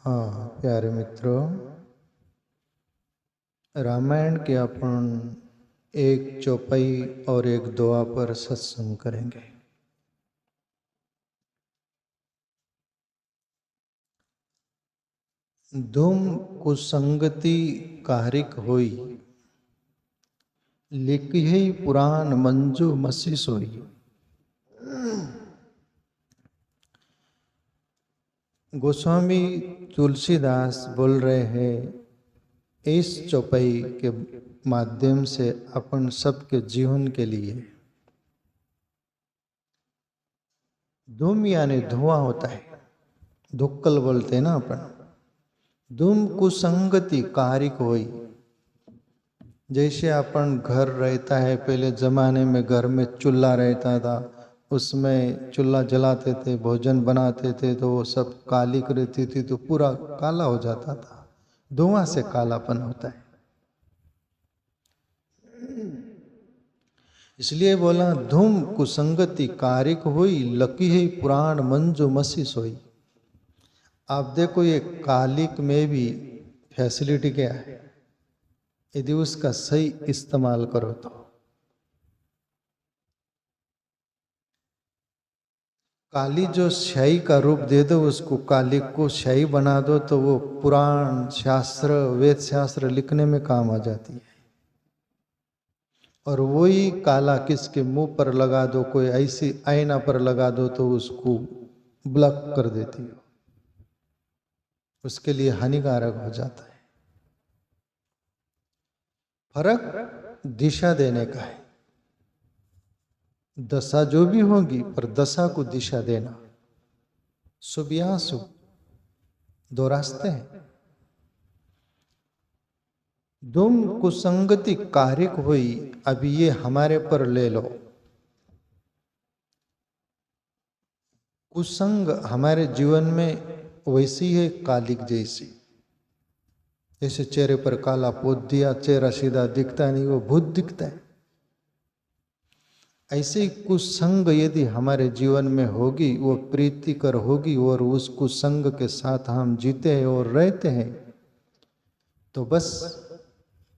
हाँ प्यारे मित्रों, रामायण के अपन एक चौपाई और एक दोहा पर सत्संग करेंगे। धूम कुसंगति कारिक होई, लिखहि पुराण मंजू मसी सोई। गोस्वामी तुलसीदास बोल रहे हैं इस चौपाई के माध्यम से अपन सबके जीवन के लिए। धूम यानी धुआं होता है, धुक्कल बोलते हैं ना अपन। धूम कुसंगति कारिक होई, जैसे अपन घर रहता है, पहले जमाने में घर में चूल्हा रहता था, उसमें चूल्हा जलाते थे, भोजन बनाते थे, तो वो सब कालिक रहती थी, तो पूरा काला हो जाता था। धुआं से कालापन होता है, इसलिए बोला धूम कुसंगति कारिक हुई, लकी है पुराण मंजू मसी सोई। आप देखो ये कालिक में भी फैसिलिटी क्या है, यदि उसका सही इस्तेमाल करो तो। काली जो स्याही का रूप दे दो, उसको कालिक को स्याही बना दो, तो वो पुराण शास्त्र वेद शास्त्र लिखने में काम आ जाती है। और वही काला किसके मुंह पर लगा दो, कोई ऐसी आईना पर लगा दो, तो उसको ब्लॉक कर देती है, उसके लिए हानिकारक हो जाता है। फर्क दिशा देने का है। दशा जो भी होगी, पर दशा को दिशा देना। शुभ या शुभ दो रास्ते हैं। धूम कुसंगति कारिक हुई, अभी ये हमारे पर ले लो। कुसंग हमारे जीवन में वैसी है कालिक जैसी। जैसे चेहरे पर काला पोत दिया, चेहरा सीधा दिखता नहीं, वो भूत दिखता है। ऐसे ही कुसंग यदि हमारे जीवन में होगी, वो प्रीतिकर होगी, और उस कुसंग के साथ हम जीते हैं और रहते हैं, तो बस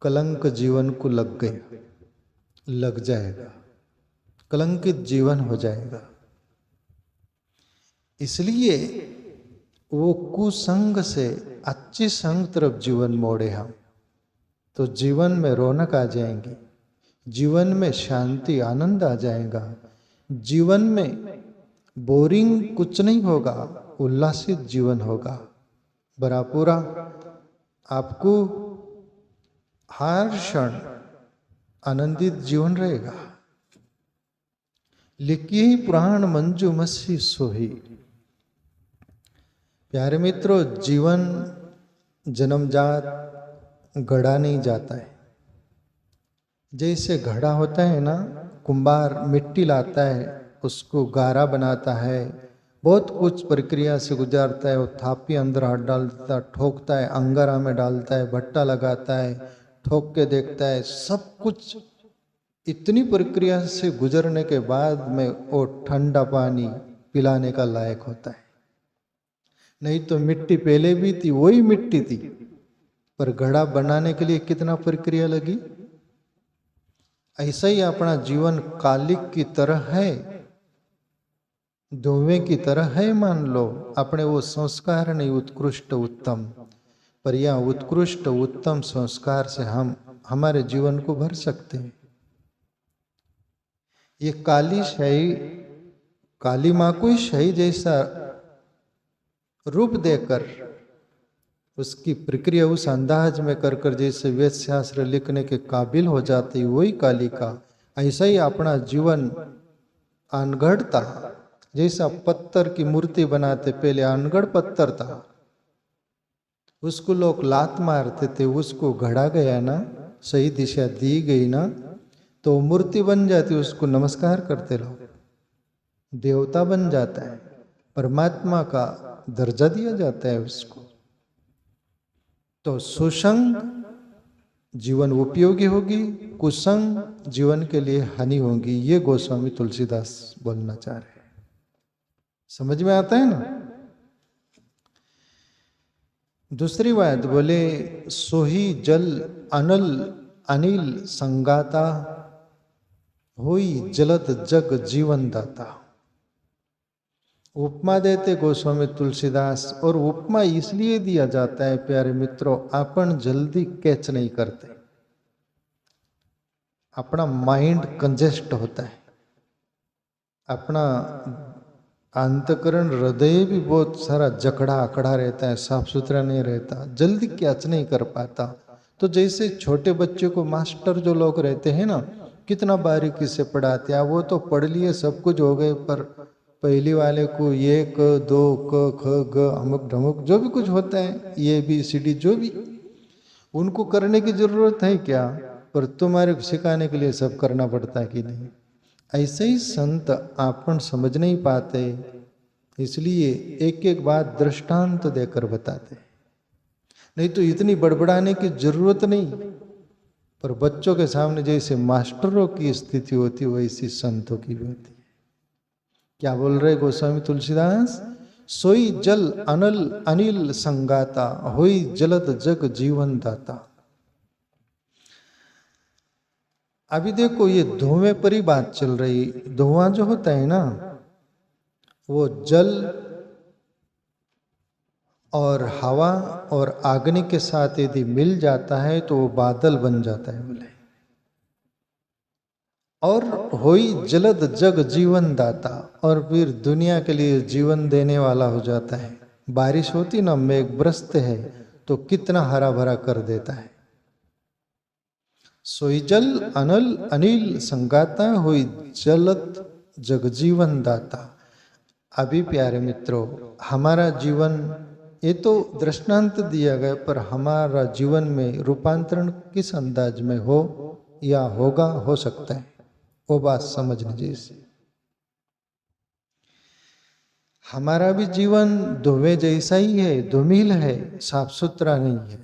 कलंक जीवन को लग जाएगा, कलंकित जीवन हो जाएगा। इसलिए वो कुसंग से अच्छी संग तरफ जीवन मोड़े हम, तो जीवन में रौनक आ जाएंगी, जीवन में शांति आनंद आ जाएगा, जीवन में बोरिंग कुछ नहीं होगा, उल्लासित जीवन होगा, बरापूरा आपको हर क्षण आनंदित जीवन रहेगा। लिखिए पुराण मंजू मसी सोही। प्यारे मित्रों, जीवन जन्मजात गढ़ा नहीं जाता है। जैसे घड़ा होता है ना, कुंभार मिट्टी लाता है, उसको गारा बनाता है, बहुत कुछ प्रक्रिया से गुजारता है, वो थापी अंदर हाथ डालता है, ठोकता है, अंगारा में डालता है, भट्टा लगाता है, ठोक के देखता है, सब कुछ इतनी प्रक्रिया से गुजरने के बाद में वो ठंडा पानी पिलाने का लायक होता है। नहीं तो मिट्टी पहले भी थी, वही मिट्टी थी, पर घड़ा बनाने के लिए कितना प्रक्रिया लगी। ऐसा ही अपना जीवन कालिक की तरह है, धुएं की तरह है। मान लो अपने वो संस्कार नहीं उत्कृष्ट उत्तम, पर यह उत्कृष्ट उत्तम संस्कार से हम हमारे जीवन को भर सकते हैं। ये काली शाही, काली माँ को ही शाही जैसा रूप देकर उसकी प्रक्रिया उस अंदाज में कर कर जैसे वेद शास्त्र लिखने के काबिल हो जाती, वही काली का। ऐसा ही अपना जीवन अनगढ़ था। जैसा पत्थर की मूर्ति बनाते, पहले अनगढ़ पत्थर था, उसको लोग लात मारते थे, उसको गढ़ा गया ना, सही दिशा दी गई ना, तो मूर्ति बन जाती, उसको नमस्कार करते लोग, देवता बन जाता है, परमात्मा का दर्जा दिया जाता है उसको। तो सुसंग जीवन उपयोगी होगी, कुसंग जीवन के लिए हानि होगी। ये गोस्वामी तुलसीदास बोलना चाह रहे हैं। समझ में आता है ना। दूसरी बात बोले, सोही जल अनल अनिल संगाता, होई जलद जग जीवन दाता। उपमा देते गोस्वामी तुलसीदास, और उपमा इसलिए दिया जाता है प्यारे मित्रों, अपन जल्दी कैच नहीं करते, अपना माइंड कंजेस्ट होता है, अपना अंतकरण हृदय भी बहुत सारा जकड़ा अकड़ा रहता है, साफ सुथरा नहीं रहता, जल्दी कैच नहीं कर पाता। तो जैसे छोटे बच्चे को मास्टर जो लोग रहते हैं ना, कितना बारीकी से पढ़ाते हैं, वो तो पढ़ लिए सब कुछ हो गए, पर पहली वाले को एक दो क ख ग अमुक ढमुक जो भी कुछ होता है, ये भी सी डी जो भी, उनको करने की जरूरत है क्या? पर तुम्हारे सिखाने के लिए सब करना पड़ता है कि नहीं? ऐसे ही संत आपन समझ नहीं पाते, इसलिए एक एक बात दृष्टांत देकर बताते, नहीं तो इतनी बड़बड़ाने की जरूरत नहीं। पर बच्चों के सामने जैसे मास्टरों की स्थिति होती है, वैसी संतों की भी होती है। क्या बोल रहे गोस्वामी तुलसीदास? सोई जल अनल अनिल संगाता, होई जलद जग जीवन दाता। अभी देखो, ये धुएं पर ही बात चल रही। धुआं जो होता है ना, वो जल और हवा और अग्नि के साथ यदि मिल जाता है तो वो बादल बन जाता है बोले। और होई जलद जग जीवन दाता, और फिर दुनिया के लिए जीवन देने वाला हो जाता है। बारिश होती ना, मेघ बरसते है तो कितना हरा भरा कर देता है। सोई जल अनल अनिल संगाता, हुई जलत जगजीवन दाता। अभी प्यारे मित्रों, हमारा जीवन, ये तो दृष्टांत दिया गया, पर हमारा जीवन में रूपांतरण किस अंदाज में हो या होगा, हो सकता है, वो बात समझने जैसी। हमारा भी जीवन धुएं जैसा ही है, धूमिल है, साफ सुथरा नहीं है,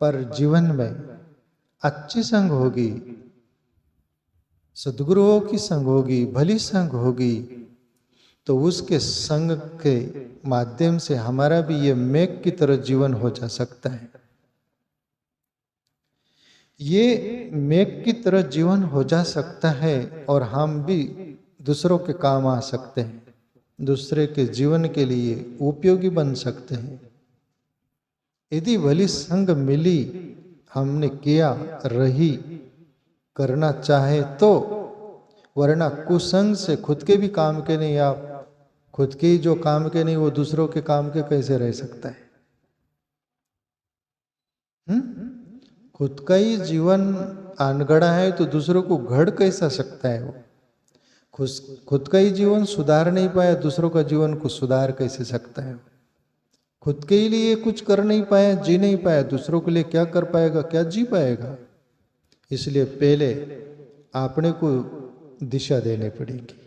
पर जीवन में अच्छी संग होगी, सदगुरुओं की संग होगी, भली संग होगी, तो उसके संग के माध्यम से हमारा भी ये मेघ की तरह जीवन हो जा सकता है। ये मेघ की तरह जीवन हो जा सकता है, और हम भी दूसरों के काम आ सकते हैं, दूसरे के जीवन के लिए उपयोगी बन सकते हैं, यदि भली संग मिली, हमने किया, रही, करना चाहे तो। वरना कुसंग से खुद के भी काम के नहीं, आप खुद के ही जो काम के नहीं, वो दूसरों के काम के कैसे रह सकता है? खुद का ही जीवन अनगढ़ा है तो दूसरों को घड़ कैसा सकता है? वो खुद का ही जीवन सुधार नहीं पाया, दूसरों का जीवन को सुधार कैसे सकता है? खुद के लिए कुछ कर नहीं पाया, जी नहीं पाया, दूसरों के लिए क्या कर पाएगा, क्या जी पाएगा? इसलिए पहले आपने को दिशा देनी पड़ेगी।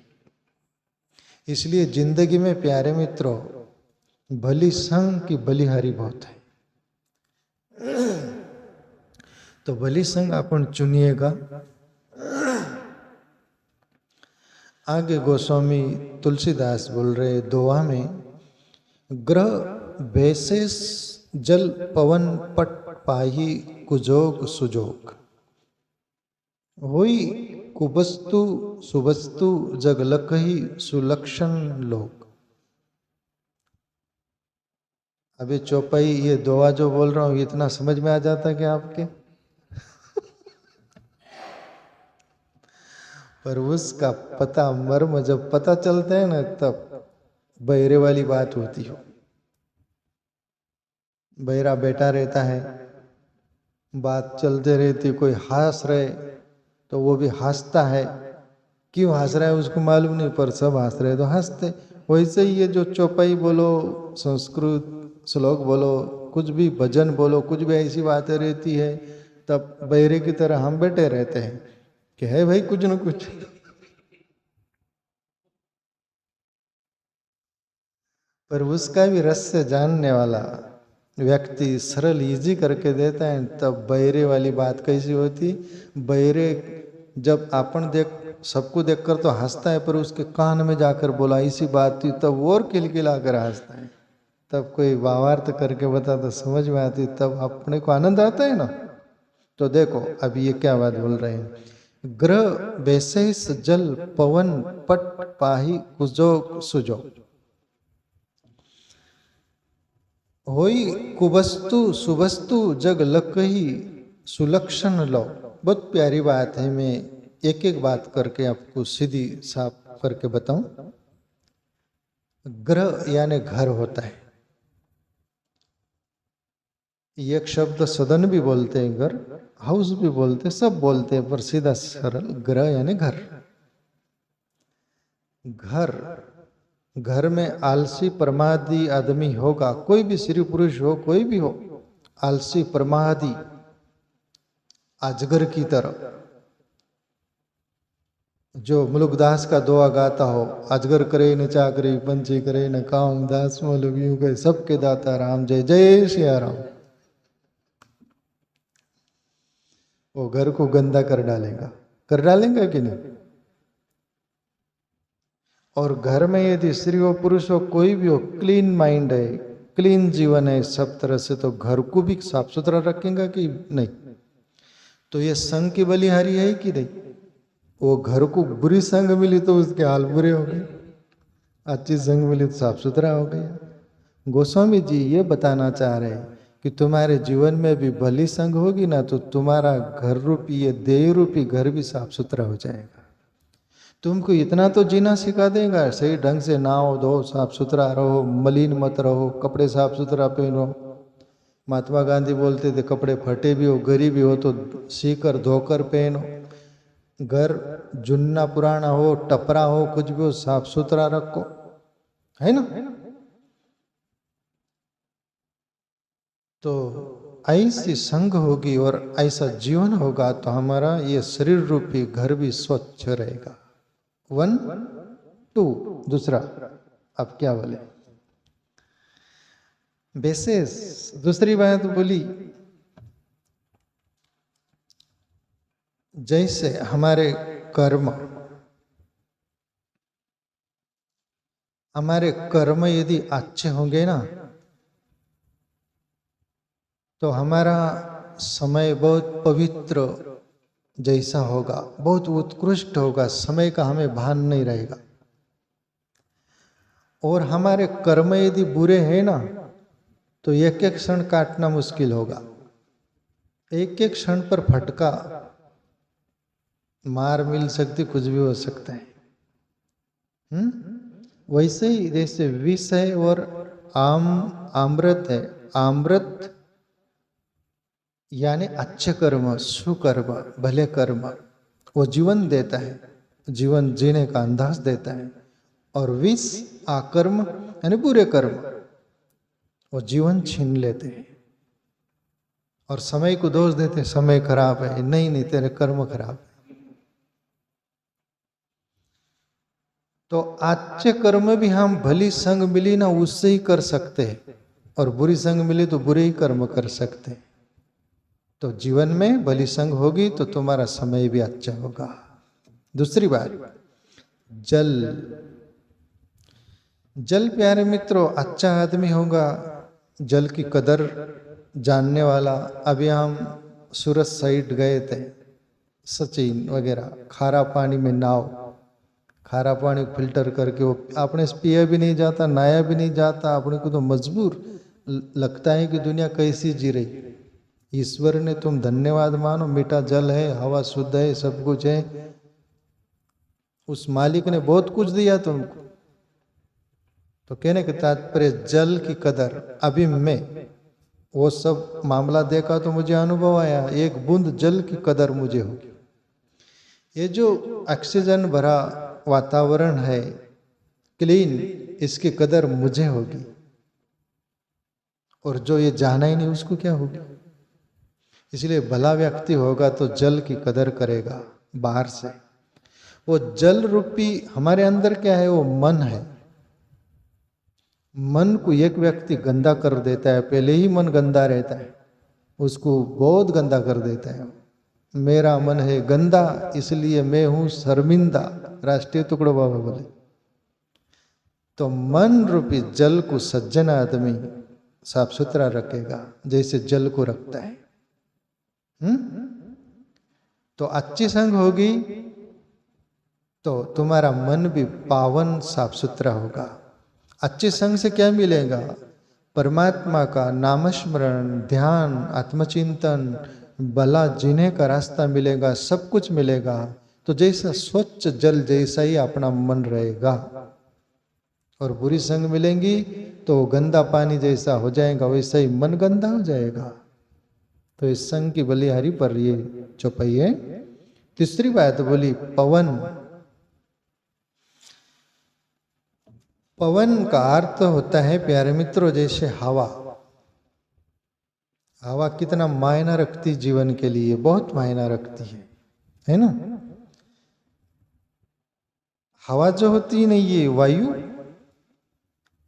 इसलिए जिंदगी में प्यारे मित्रों, भली संग की बलिहारी बहुत है। तो भली संग अपन चुनिएगा। आगे गोस्वामी तुलसीदास बोल रहे दोहा में, ग्रह वैशेष जल पवन पट पाही, कुजोग सुजोग, होई कुबस्तु सुबस्तु, जग लखही सुलक्षण लोग। अभी चौपाई, ये दोहा जो बोल रहा हूं, इतना समझ में आ जाता है क्या आपके? पर उसका पता, मर्म जब पता चलता है ना, तब बहरे वाली बात होती हो। बहरा बैठा रहता है, बात चलते रहती, कोई हंस रहे तो वो भी हंसता है, क्यों हंस रहा है उसको मालूम नहीं, पर सब हंस रहे तो हंसते। वैसे ही ये जो चौपाई बोलो, संस्कृत श्लोक बोलो, कुछ भी भजन बोलो, कुछ भी ऐसी बातें रहती है, तब बहरे की तरह हम बैठे रहते हैं कि है भाई कुछ न कुछ। पर उसका भी रस से जानने वाला व्यक्ति सरल इजी करके देता है, तब बहरे वाली बात कैसी होती? बहरे जब अपन सबको देखकर तो हंसता है, पर उसके कान में जाकर बोला ऐसी बात थी, तब और खिलखिला कर हंसता है। तब कोई भावार्थ करके बता तो समझ में आती, तब अपने को आनंद आता है ना। तो देखो अभी ये क्या बात बोल रहे हैं। ग्रह वैशेष जल पवन पट पाही कुजो सुजो, होई कुवस्तु सुवस्तु जग लकही सुलक्षण लो। बहुत प्यारी बात है, मैं एक एक बात करके आपको सीधी साफ करके बताऊं। ग्रह यानी घर होता है, ये एक शब्द सदन भी बोलते हैं, घर हाउस भी बोलते हैं, सब बोलते हैं, पर सीधा सरल ग्रह यानी घर। घर घर में आलसी प्रमादी आदमी होगा, कोई भी स्त्री पुरुष हो, कोई भी हो, आलसी प्रमादी अजगर की तरह, जो मुलुकदास का दुआ गाता हो, अजगर करे न चाकरी पंछी करे न काम, दास मुलुक यूं गए सबके दाता राम, जय जय सिया राम। वो घर को गंदा कर डालेंगे कि नहीं। और घर में यदि स्त्री हो पुरुष हो कोई भी हो, क्लीन माइंड है, क्लीन जीवन है सब तरह से, तो घर को भी साफ सुथरा रखेंगे कि नहीं। तो ये संग की बलिहारी है कि नहीं। वो घर को बुरी संग मिली तो उसके हाल बुरे हो गए, अच्छी संग मिली तो साफ सुथरा हो गया। गोस्वामी जी ये बताना चाह रहे हैं कि तुम्हारे जीवन में भी भली संग होगी ना, तो तुम्हारा घर रूपी ये देह रूपी घर भी साफ सुथरा हो जाएगा। तुमको इतना तो जीना सिखा देगा, सही ढंग से नहाओ धो, साफ सुथरा रहो, मलिन मत रहो, कपड़े साफ सुथरा पहनो। महात्मा गांधी बोलते थे कपड़े फटे भी हो, गरीबी हो तो सीकर धोकर पहनो। घर जुन्ना पुराना हो, टपरा हो, कुछ भी हो, साफ सुथरा रखो, है ना। तो ऐसी संग होगी और ऐसा जीवन होगा तो हमारा ये शरीर रूपी घर भी स्वच्छ रहेगा। 1 2 दूसरा, अब क्या बोले, विशेष दूसरी बात बोली, जैसे हमारे कर्म यदि अच्छे होंगे ना, तो हमारा समय बहुत पवित्र जैसा होगा, बहुत उत्कृष्ट होगा, समय का हमें भान नहीं रहेगा। और हमारे कर्म यदि बुरे हैं ना, तो एक एक क्षण काटना मुश्किल होगा, एक एक क्षण पर फटका मार मिल सकती, कुछ भी हो सकता है। वैसे ही जैसे विष है और अमृत है, अमृत यानी अच्छे कर्म, सुकर्म, भले कर्म, वो जीवन देता है, जीवन जीने का अंदाज देता है। और विष आकर्म यानी बुरे कर्म, वो जीवन छीन लेते हैं और समय को दोष देते, समय खराब है, नहीं तेरे कर्म खराब है। तो अच्छे कर्म भी हम भली संग मिली ना उससे ही कर सकते हैं, और बुरी संग मिली तो बुरे ही कर्म कर सकते हैं। तो जीवन में भली संग होगी तो तुम्हारा समय भी अच्छा होगा। दूसरी बात, जल प्यारे मित्रों, अच्छा आदमी होगा, जल की कदर जानने वाला। अभी हम सूरत साइड गए थे, सचिन वगैरह, खारा पानी में नाव, खारा पानी फिल्टर करके वो अपने से पिया भी नहीं जाता, नहाया भी नहीं जाता, अपने को तो मजबूर लगता है कि दुनिया कैसी जी रही। ईश्वर ने तुम धन्यवाद मानो, मीठा जल है, हवा शुद्ध है, सब कुछ है, उस मालिक ने बहुत कुछ दिया तुमको। तो कहने के तात्पर्य जल की कदर, अभी मैं वो सब मामला देखा तो मुझे अनुभव आया, एक बूंद जल की कदर मुझे होगी। ये जो ऑक्सीजन भरा वातावरण है क्लीन, इसकी कदर मुझे होगी, और जो ये जाना ही नहीं उसको क्या होगी। इसलिए भला व्यक्ति होगा तो जल की कदर करेगा। बाहर से वो जल रूपी हमारे अंदर क्या है, वो मन है। मन को एक व्यक्ति गंदा कर देता है, पहले ही मन गंदा रहता है, उसको बहुत गंदा कर देता है। मेरा मन है गंदा, इसलिए मैं हूं शर्मिंदा, राष्ट्रीय टुकड़ो बाबा बोले। तो मन रूपी जल को सज्जन आदमी साफ सुथरा रखेगा जैसे जल को रखता है। तो अच्छी संग होगी तो तुम्हारा मन भी पावन साफ सुथरा होगा। अच्छे संग से क्या मिलेगा? परमात्मा का नामस्मरण, ध्यान, आत्मचिंतन, भला जीने का रास्ता मिलेगा, सब कुछ मिलेगा। तो जैसा स्वच्छ जल जैसा ही अपना मन रहेगा। और बुरी संग मिलेंगी तो गंदा पानी जैसा हो जाएगा, वैसा ही मन गंदा हो जाएगा। तो इस संग की बलिहारी पर ये चौपाई है। तीसरी बात बोली पवन। पवन का अर्थ होता है प्यारे मित्रों जैसे हवा। हवा कितना मायना रखती जीवन के लिए, बहुत मायना रखती है ना। हवा जो होती है ना, ये वायु,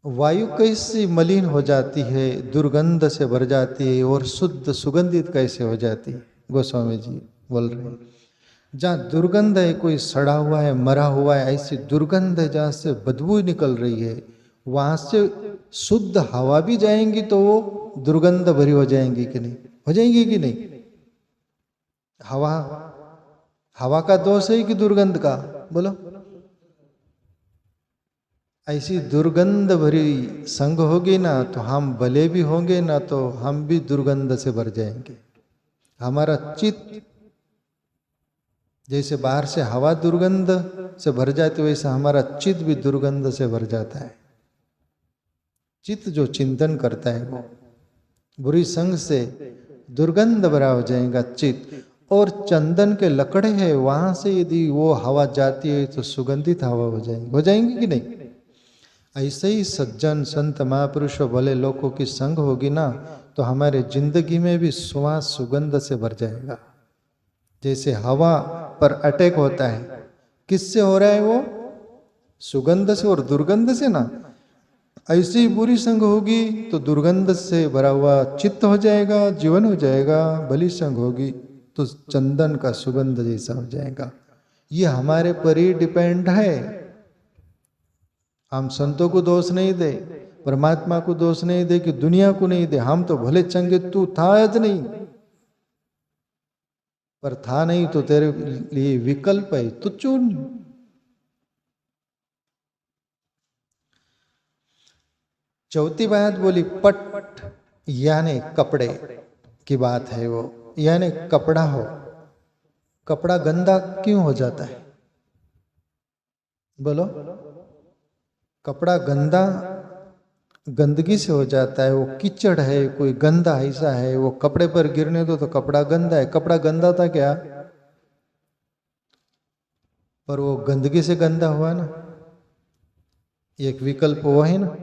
वायु कैसी मलिन हो जाती है, दुर्गंध से भर जाती है और शुद्ध सुगंधित कैसे हो जाती है। गोस्वामी जी बोल रहे हैं जहाँ दुर्गंध है, कोई सड़ा हुआ है, मरा हुआ है, ऐसी दुर्गंध है जहाँ से बदबू निकल रही है, वहां से शुद्ध हवा भी जाएंगी तो वो दुर्गंध भरी हो जाएंगी कि नहीं? हो जाएंगी कि नहीं? हवा, हवा का दोष है कि दुर्गंध का? बोलो। ऐसी दुर्गंध भरी संग होगी ना तो हम भले भी होंगे ना तो हम भी दुर्गंध से भर जाएंगे। हमारा चित्त जैसे बाहर से हवा दुर्गंध से भर जाती वैसे हमारा चित्त भी दुर्गंध से भर जाता है। चित्त जो चिंतन करता है वो बुरी संग से दुर्गंध भरा हो जाएगा चित्त। और चंदन के लकड़े हैं वहां से यदि वो हवा जाती है तो सुगंधित हवा हो जाएंगी कि नहीं? ऐसे ही सज्जन संत महापुरुष भले लोगों की संग होगी ना तो हमारे जिंदगी में भी सुवास सुगंध से भर जाएगा। जैसे हवा पर अटैक होता है, किससे हो रहा है वो? सुगंध से और दुर्गंध से ना। ऐसी बुरी संग होगी तो दुर्गंध से भरा हुआ चित्त हो जाएगा, जीवन हो जाएगा। भली संग होगी तो चंदन का सुगंध जैसा हो जाएगा। ये हमारे पर ही डिपेंड है। हम संतों को दोष नहीं दे, परमात्मा को दोष नहीं दे, कि दुनिया को नहीं दे। हम तो भले चंगे, तू था आज नहीं, पर था नहीं तो तेरे लिए विकल्प है, तू चुन। चौथी बात बोली पट, यानी कपड़े की बात है वो। यानी कपड़ा हो, कपड़ा गंदा क्यों हो जाता है? बोलो। कपड़ा गंदा गंदगी से हो जाता है। वो कीचड़ है, कोई गंदा ऐसा है, वो कपड़े पर गिरने दो तो कपड़ा गंदा है। कपड़ा गंदा था क्या? पर वो गंदगी से गंदा हुआ ना। एक विकल्प वो है ना।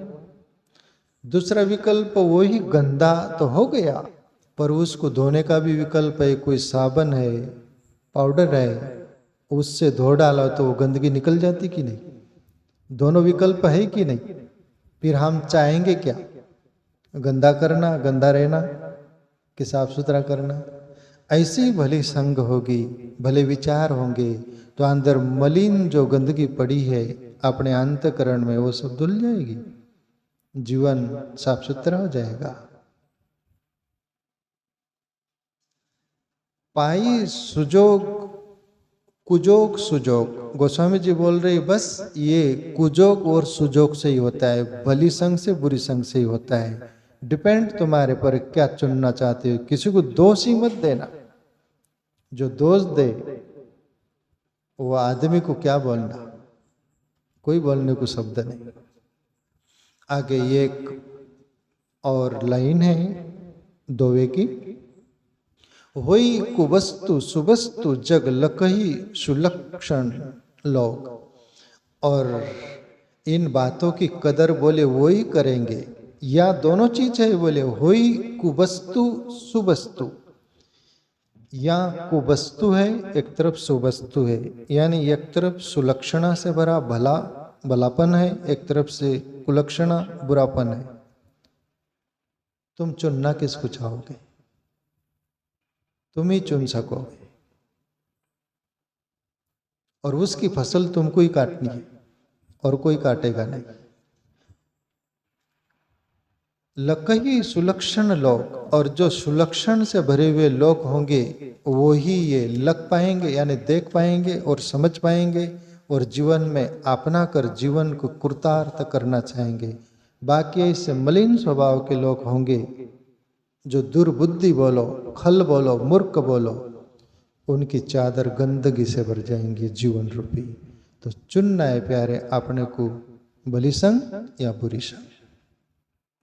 दूसरा विकल्प वही गंदा तो हो गया, पर उसको धोने का भी विकल्प है। कोई साबन है, पाउडर है, उससे धो डालो तो वो गंदगी निकल जाती कि नहीं? दोनों विकल्प है कि नहीं? फिर हम चाहेंगे क्या? गंदा करना, गंदा रहना कि साफ सुथरा करना? ऐसी ही भली संग होगी, भले विचार होंगे तो अंदर मलिन जो गंदगी पड़ी है अपने अंतकरण में वो सब धुल जाएगी, जीवन साफ सुथरा हो जाएगा। पाई सुजोग कुजोग सुजोग। गोस्वामी जी बोल रहे बस ये कुजोग और सुजोग से ही होता है, भली संग से बुरी संग से ही होता है। डिपेंड तुम्हारे पर क्या चुनना चाहते हो। किसी को दोष ही मत देना। जो दोष दे वो आदमी को क्या बोलना, कोई बोलने को शब्द नहीं। आगे एक और लाइन है दोवे की। होई कुवस्तु सुवस्तु जग लकही सुलक्षण लोग। और इन बातों की कदर बोले वो ही करेंगे, या दोनों चीज है। बोले होई कुवस्तु सुवस्तु, या कुवस्तु है एक तरफ सुवस्तु है, यानी एक तरफ सुलक्षणा से भरा भला भलापन है, एक तरफ से कुलक्षणा बुरापन है। तुम चुनना किसको चाहोगे? तुम ही चुन सकोगे और उसकी फसल तुमको ही काटनी है और कोई काटेगा नहीं। लकही सुलक्षण लोक, और जो सुलक्षण से भरे हुए लोक होंगे वो ही ये लग पाएंगे, यानी देख पाएंगे और समझ पाएंगे और जीवन में अपना कर जीवन को कृतार्थ करना चाहेंगे। बाकी ऐसे मलिन स्वभाव के लोग होंगे जो दुर्बुद्धि बोलो, खल बोलो, मूर्ख बोलो, उनकी चादर गंदगी से भर जाएंगी जीवन रूपी। तो चुनना है प्यारे अपने को, भली संग या बुरी संग।